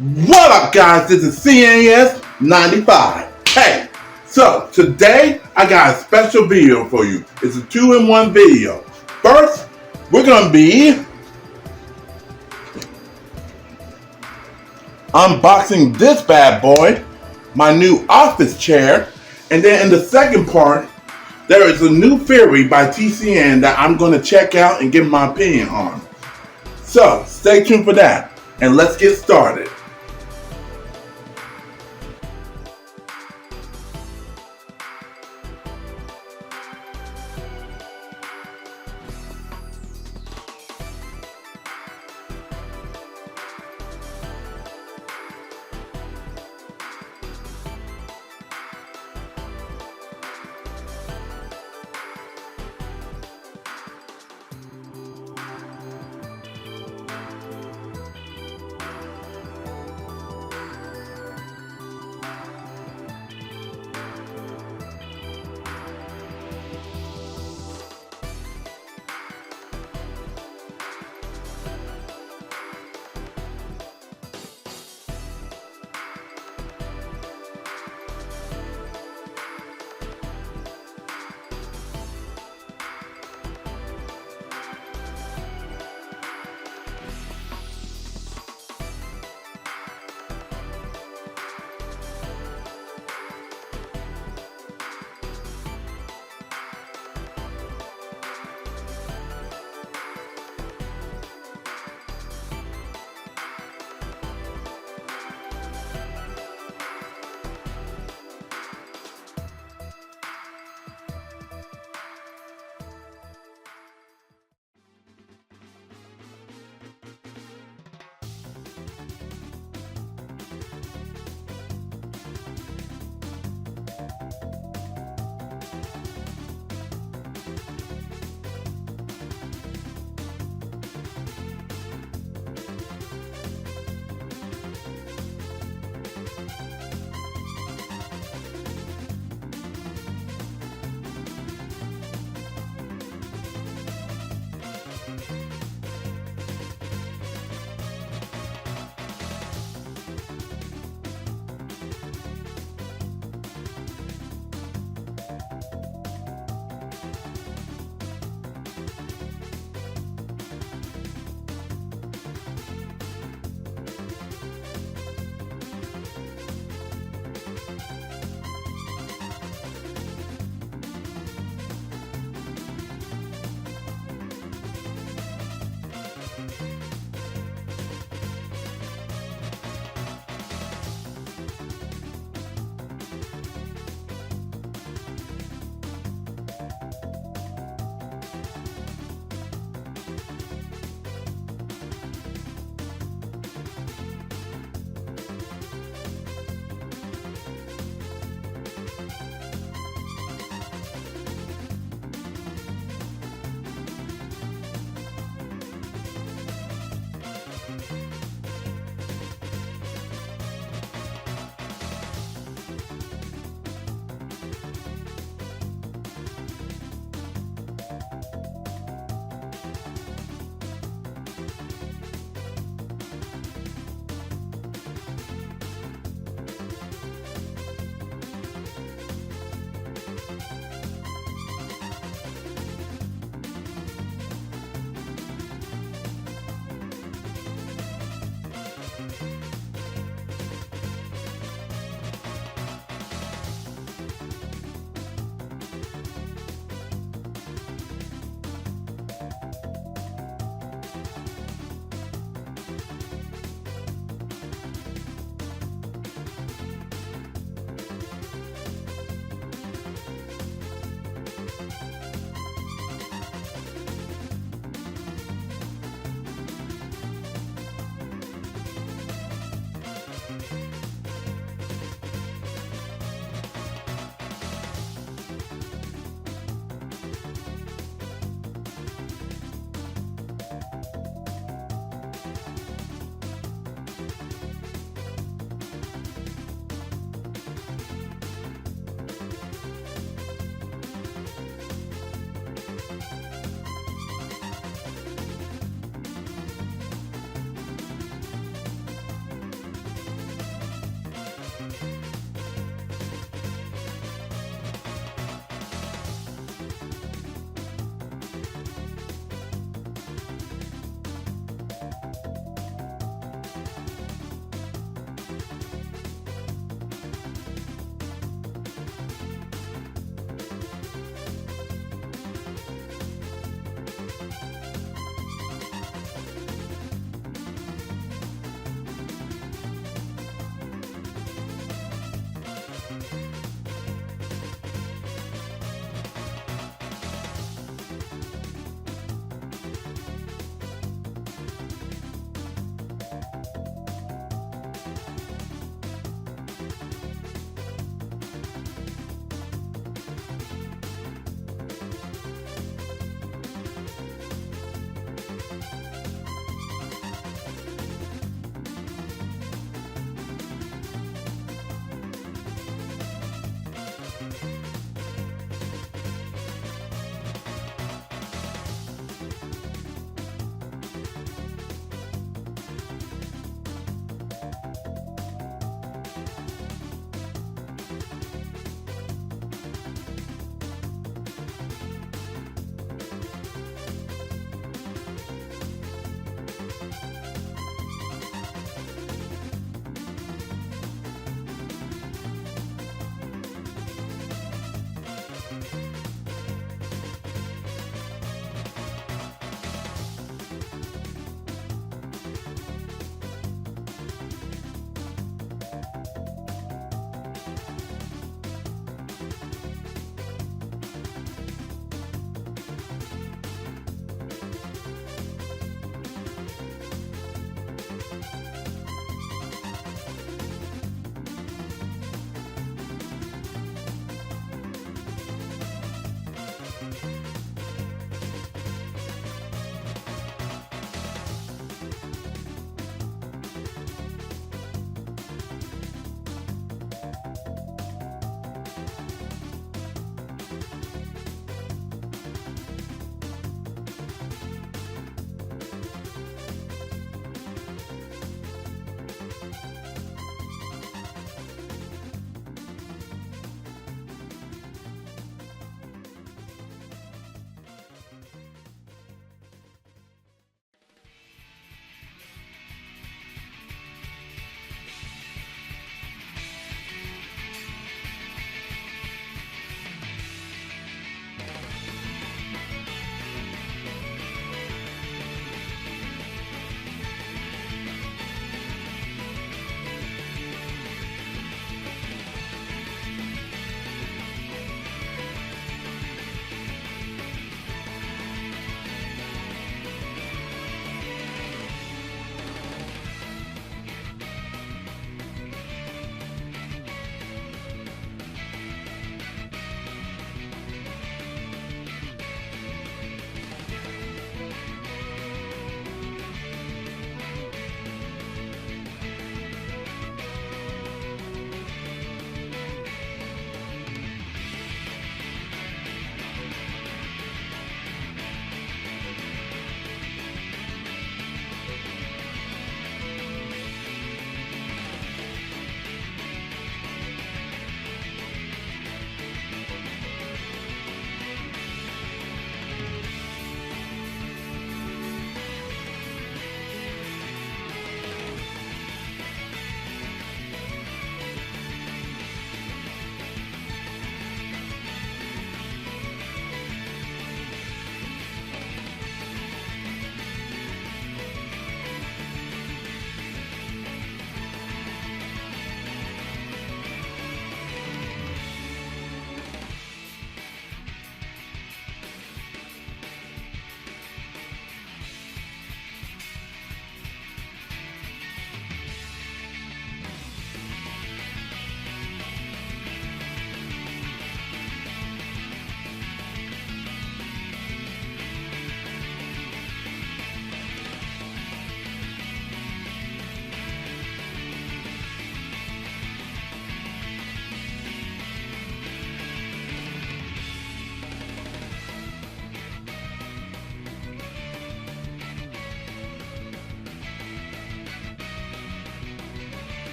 What up, guys? This is CNS 95. Hey, so today I got a special video for you. It's a 2-in-1 video. First, we're going to be unboxing this bad boy, my new office chair. And then in the second part, there is a new theory by TCN that I'm going to check out and give my opinion on. So, stay tuned for that. And let's get started.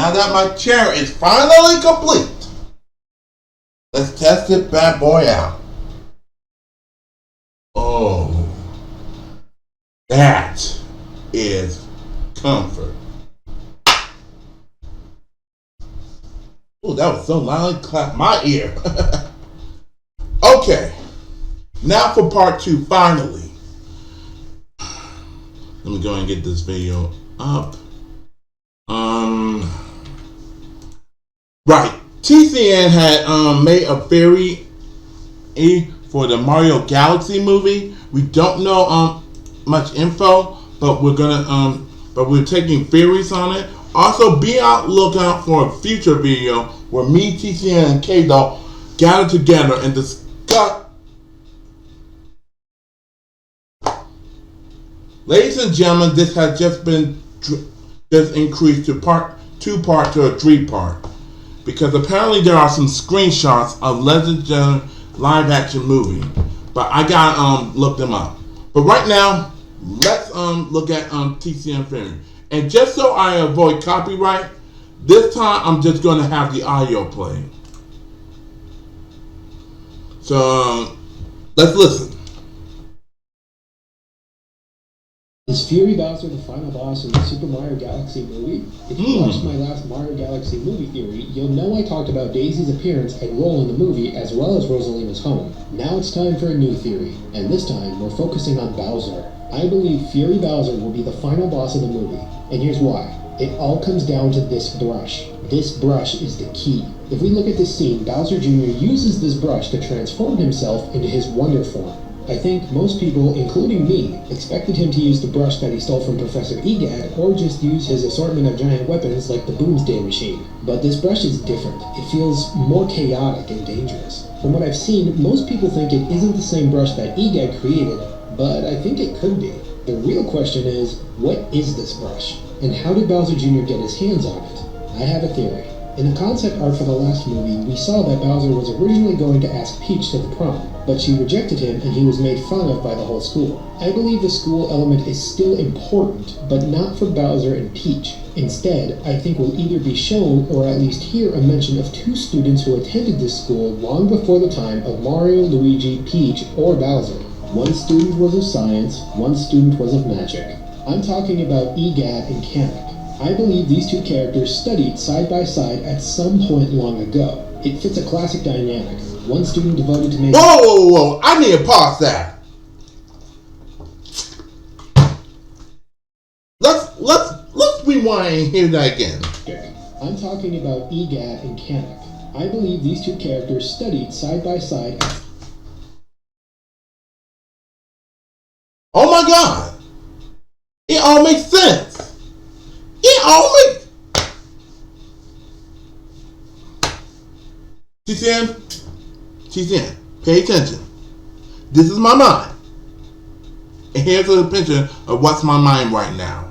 Now that my chair is finally complete, let's test this bad boy out. Oh, that is comfort. Oh, that was so loud, clap my ear. Okay, now for part 2, finally. Let me go and get this video up. Right, TCN had made a theory for the Mario Galaxy movie. We don't know much info, but we're taking theories on it. Also, be out lookout for a future video where me, TCN, and K-Dog gather together and discuss. Ladies and gentlemen, this has just been increased to part 2 to a 3-part, because apparently there are some screenshots of legendary live-action movie, but I gotta look them up. But right now, let's look at TCN Theory. And just so I avoid copyright, this time I'm just going to have the audio play. So let's listen. Is Fury Bowser the final boss in the Super Mario Galaxy movie? If you watched my last Mario Galaxy movie theory, you'll know I talked about Daisy's appearance and role in the movie as well as Rosalina's home. Now it's time for a new theory, and this time we're focusing on Bowser. I believe Fury Bowser will be the final boss of the movie, and here's why. It all comes down to this brush. This brush is the key. If we look at this scene, Bowser Jr. uses this brush to transform himself into his Wonder form. I think most people, including me, expected him to use the brush that he stole from Professor Egad, or just use his assortment of giant weapons like the Boomsday machine. But this brush is different. It feels more chaotic and dangerous. From what I've seen, most people think it isn't the same brush that Egad created, but I think it could be. The real question is, what is this brush? And how did Bowser Jr. get his hands on it? I have a theory. In the concept art for the last movie, we saw that Bowser was originally going to ask Peach to the prom, but she rejected him and he was made fun of by the whole school. I believe the school element is still important, but not for Bowser and Peach. Instead, I think we'll either be shown or at least hear a mention of 2 students who attended this school long before the time of Mario, Luigi, Peach, or Bowser. One student was of science, one student was of magic. I'm talking about Egad and Kamek. I believe these 2 characters studied side by side at some point long ago. It fits a classic dynamic. One student devoted to making... Whoa! I need to pause that. Let's rewind and hear that again. I'm talking about Egad and Kamek. I believe these 2 characters studied side by side at... Oh my God! It all makes sense. It all makes... TCN, pay attention. This is my mind. And here's a picture of what's my mind right now.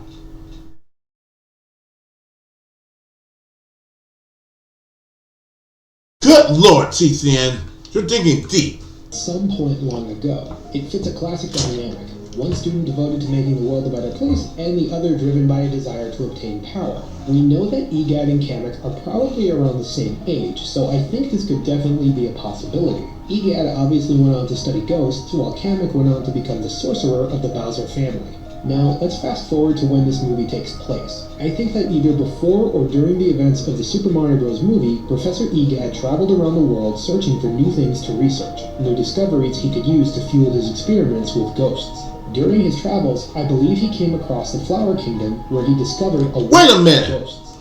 Good Lord, TCN, you're digging deep. Some point long ago, it fits a classic dynamic. One student devoted to making the world a better place, and the other driven by a desire to obtain power. We know that Egad and Kamek are probably around the same age, so I think this could definitely be a possibility. Egad obviously went on to study ghosts, while Kamek went on to become the sorcerer of the Bowser family. Now, let's fast forward to when this movie takes place. I think that either before or during the events of the Super Mario Bros. Movie, Professor Egad traveled around the world searching for new things to research, new discoveries he could use to fuel his experiments with ghosts. During his travels, I believe he came across the Flower Kingdom, where he discovered a Wait a minute! Ghosts.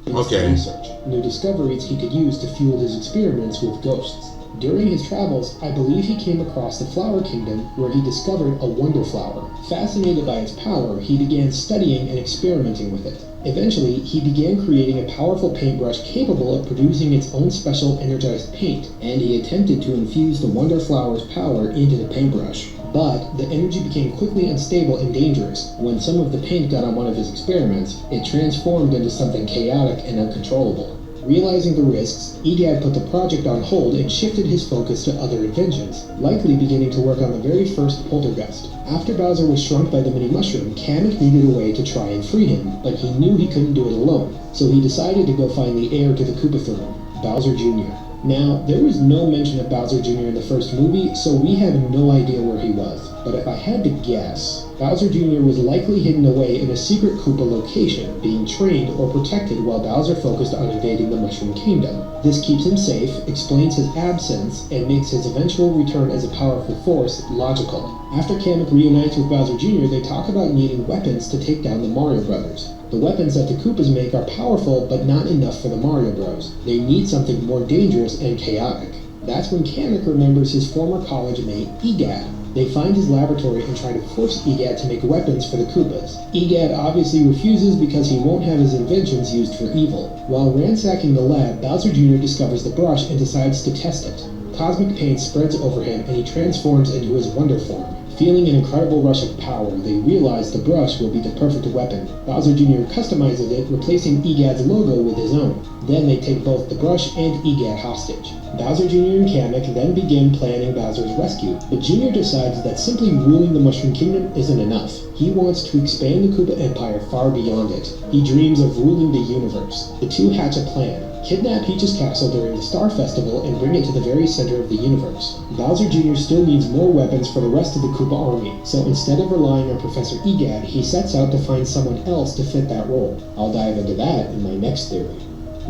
Okay. Research, new discoveries he could use to fuel his experiments with ghosts. During his travels, I believe he came across the Flower Kingdom, where he discovered a Wonder Flower. Fascinated by its power, he began studying and experimenting with it. Eventually, he began creating a powerful paintbrush capable of producing its own special energized paint, and he attempted to infuse the Wonder Flower's power into the paintbrush. But the energy became quickly unstable and dangerous. When some of the paint got on one of his experiments, it transformed into something chaotic and uncontrollable. Realizing the risks, EGAD put the project on hold and shifted his focus to other inventions, likely beginning to work on the very first poltergeist. After Bowser was shrunk by the mini mushroom, Kamek needed a way to try and free him, but he knew he couldn't do it alone, so he decided to go find the heir to the Koopa throne, Bowser Jr. Now, there was no mention of Bowser Jr. in the first movie, so we have no idea where he was. But if I had to guess, Bowser Jr. was likely hidden away in a secret Koopa location, being trained or protected while Bowser focused on invading the Mushroom Kingdom. This keeps him safe, explains his absence, and makes his eventual return as a powerful force logical. After Kamek reunites with Bowser Jr., they talk about needing weapons to take down the Mario Brothers. The weapons that the Koopas make are powerful, but not enough for the Mario Bros. They need something more dangerous and chaotic. That's when Kamek remembers his former college mate, EGAD. They find his laboratory and try to force EGAD to make weapons for the Koopas. EGAD obviously refuses because he won't have his inventions used for evil. While ransacking the lab, Bowser Jr. discovers the brush and decides to test it. Cosmic pain spreads over him and he transforms into his Wonder form. Feeling an incredible rush of power, they realize the brush will be the perfect weapon. Bowser Jr. customizes it, replacing EGAD's logo with his own. Then they take both the brush and EGAD hostage. Bowser Jr. and Kamek then begin planning Bowser's rescue, but Jr. decides that simply ruling the Mushroom Kingdom isn't enough. He wants to expand the Koopa Empire far beyond it. He dreams of ruling the universe. The two hatch a plan. Kidnap Peach's castle during the Star Festival and bring it to the very center of the universe. Bowser Jr. still needs more weapons for the rest of the Koopa army, so instead of relying on Professor EGAD, he sets out to find someone else to fit that role. I'll dive into that in my next theory.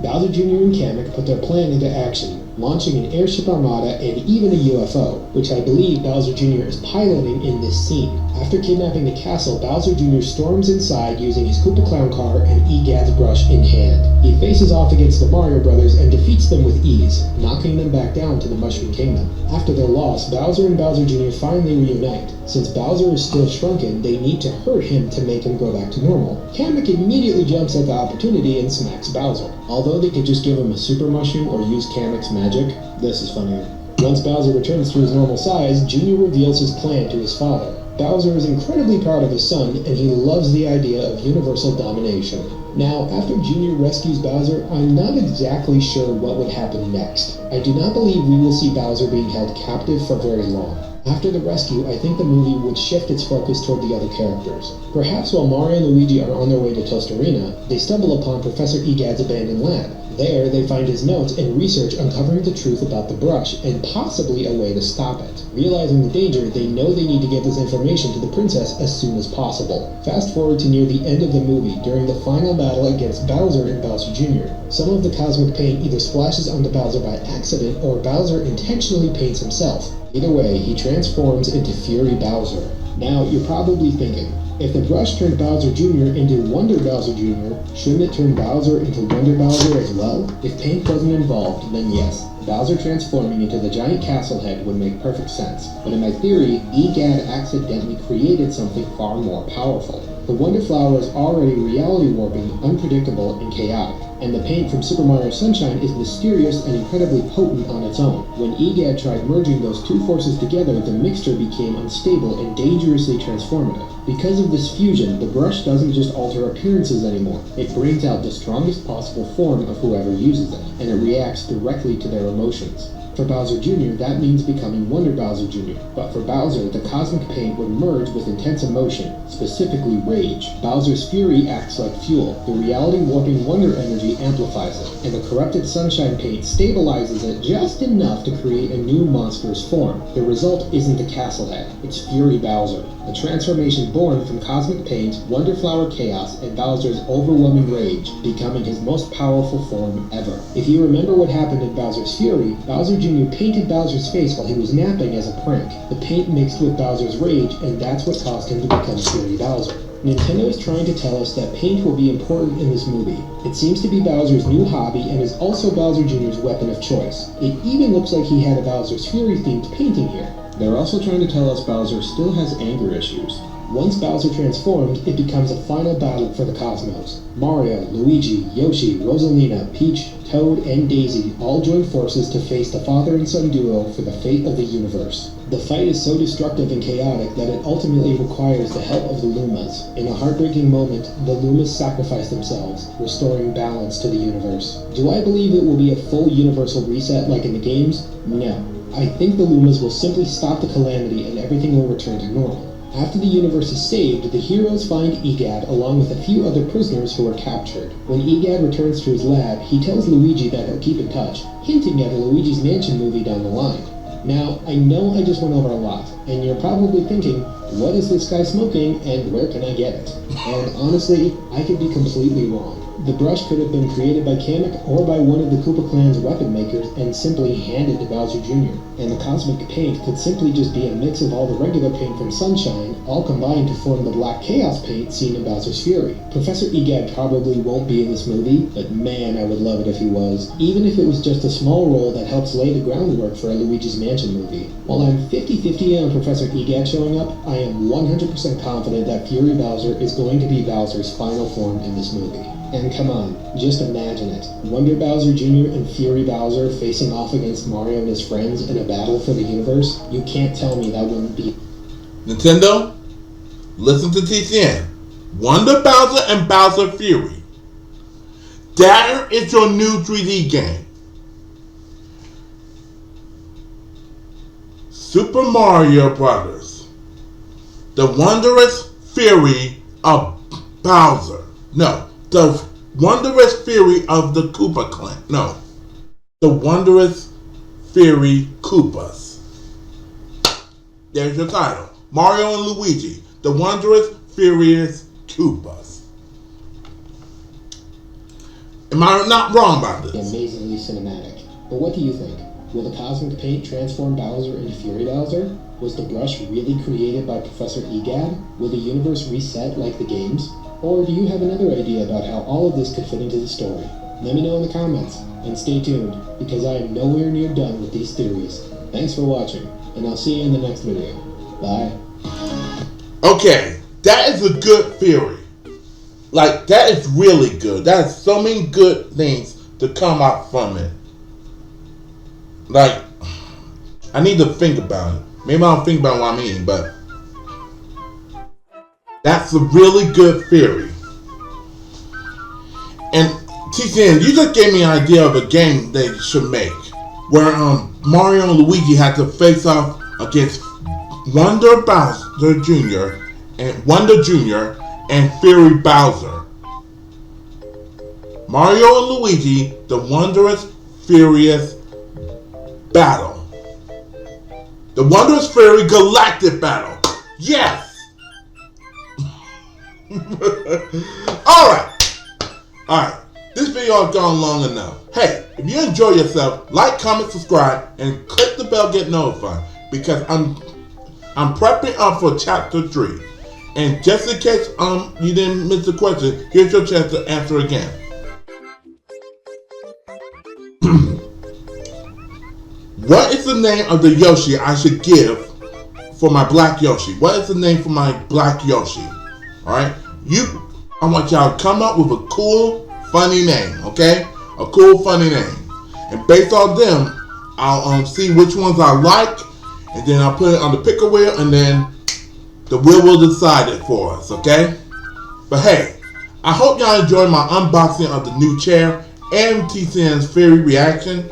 Bowser Jr. and Kamek put their plan into action, launching an airship armada and even a UFO, which I believe Bowser Jr. is piloting in this scene. After kidnapping the castle, Bowser Jr. storms inside using his Koopa Clown car and EGAD's brush in hand. He faces off against the Mario Brothers and defeats them with ease, knocking them back down to the Mushroom Kingdom. After their loss, Bowser and Bowser Jr. finally reunite. Since Bowser is still shrunken, they need to hurt him to make him go back to normal. Kamek immediately jumps at the opportunity and smacks Bowser. Although they could just give him a super mushroom or use Kamek's magic, this is funnier. Once Bowser returns to his normal size, Jr. reveals his plan to his father. Bowser is incredibly proud of his son, and he loves the idea of universal domination. Now, after Jr. rescues Bowser, I'm not exactly sure what would happen next. I do not believe we will see Bowser being held captive for very long. After the rescue, I think the movie would shift its focus toward the other characters. Perhaps while Mario and Luigi are on their way to Tostarena, they stumble upon Professor EGAD's abandoned lab. There, they find his notes and research uncovering the truth about the brush and possibly a way to stop it. Realizing the danger, they know they need to get this information to the princess as soon as possible. Fast forward to near the end of the movie, during the final battle against Bowser and Bowser Jr. Some of the cosmic paint either splashes onto Bowser by accident or Bowser intentionally paints himself. Either way, he transforms into Fury Bowser. Now, you're probably thinking, if the brush turned Bowser Jr. into Wonder Bowser Jr., shouldn't it turn Bowser into Wonder Bowser as well? If paint wasn't involved, then yes, Bowser transforming into the giant castle head would make perfect sense. But in my theory, EGAD accidentally created something far more powerful. The Wonder Flower is already reality warping, unpredictable, and chaotic. And the paint from Super Mario Sunshine is mysterious and incredibly potent on its own. When EGAD tried merging those two forces together, the mixture became unstable and dangerously transformative. Because of this fusion, the brush doesn't just alter appearances anymore. It brings out the strongest possible form of whoever uses it, and it reacts directly to their emotions. For Bowser Jr., that means becoming Wonder Bowser Jr., but for Bowser, the cosmic paint would merge with intense emotion, specifically rage. Bowser's fury acts like fuel. The reality-warping wonder energy amplifies it, and the corrupted sunshine paint stabilizes it just enough to create a new monstrous form. The result isn't the castle head, it's Fury Bowser, a transformation born from cosmic paint, Wonder Flower chaos, and Bowser's overwhelming rage, becoming his most powerful form ever. If you remember what happened in Bowser's Fury, Bowser Jr. painted Bowser's face while he was napping as a prank. The paint mixed with Bowser's rage, and that's what caused him to become Fury Bowser. Nintendo is trying to tell us that paint will be important in this movie. It seems to be Bowser's new hobby and is also Bowser Jr.'s weapon of choice. It even looks like he had a Bowser's Fury themed painting here. They're also trying to tell us Bowser still has anger issues. Once Bowser transformed, it becomes a final battle for the cosmos. Mario, Luigi, Yoshi, Rosalina, Peach, Toad, and Daisy all join forces to face the father and son duo for the fate of the universe. The fight is so destructive and chaotic that it ultimately requires the help of the Lumas. In a heartbreaking moment, the Lumas sacrifice themselves, restoring balance to the universe. Do I believe it will be a full universal reset like in the games? No. I think the Lumas will simply stop the calamity and everything will return to normal. After the universe is saved, the heroes find EGAD along with a few other prisoners who were captured. When EGAD returns to his lab, he tells Luigi that he'll keep in touch, hinting at a Luigi's Mansion movie down the line. Now, I know I just went over a lot, and you're probably thinking, what is this guy smoking and where can I get it? And honestly, I could be completely wrong. The brush could have been created by Kamek or by one of the Koopa Clan's weapon makers and simply handed to Bowser Jr. And the cosmic paint could simply just be a mix of all the regular paint from Sunshine, all combined to form the black chaos paint seen in Bowser's Fury. Professor EGAD probably won't be in this movie, but man, I would love it if he was. Even if it was just a small role that helps lay the groundwork for a Luigi's Mansion movie. While I'm 50-50 on Professor EGAD showing up, I am 100% confident that Fury Bowser is going to be Bowser's final form in this movie. And come on, just imagine it. Wonder Bowser Jr. and Fury Bowser facing off against Mario and his friends in a battle for the universe? You can't tell me that wouldn't be... Nintendo, listen to TCN. Wonder Bowser and Bowser Fury. That is your new 3D game. Super Mario Brothers. The Wondrous Fury of Bowser. No. The Wondrous Fury of the Koopa Clan. No. The Wondrous Fury Koopas. There's your title. Mario and Luigi. The Wondrous Furious Koopas. Am I not wrong about this? Amazingly cinematic. But what do you think? Will the cosmic paint transform Bowser into Fury Bowser? Was the brush really created by Professor EGAD? Will the universe reset like the games? Or do you have another idea about how all of this could fit into the story? Let me know in the comments, and stay tuned, because I am nowhere near done with these theories. Thanks for watching, and I'll see you in the next video. Bye. Okay, that is a good theory. Like, that is really good. That is so many good things to come out from it. Like, I need to think about it. Maybe I don't think about what I'm eating, but that's a really good theory. And TCN, you just gave me an idea of a game they should make, where Mario and Luigi had to face off against Wonder Bowser Jr. and Fury Bowser. Mario and Luigi, the Wondrous Furious Battle. The Wondrous Fury Galactic Battle. Yes! Alright. This video has gone long enough. Hey, if you enjoy yourself, like, comment, subscribe, and click the bell to get notified, because I'm prepping up for chapter 3. And just in case you didn't miss the question, here's your chance to answer again. What is the name of the Yoshi I should give for my black Yoshi? What is the name for my black Yoshi? Alright? I want y'all to come up with a cool, funny name, okay? A cool, funny name. And based on them, I'll see which ones I like, and then I'll put it on the picker wheel, and then the wheel will decide it for us, okay? But hey, I hope y'all enjoyed my unboxing of the new chair and TCN's Theory reaction.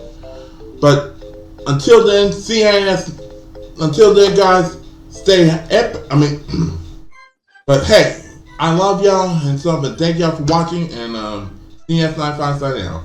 But until then, guys, stay epic. But hey, I love y'all and stuff, and thank y'all for watching, and CNS95 signing out.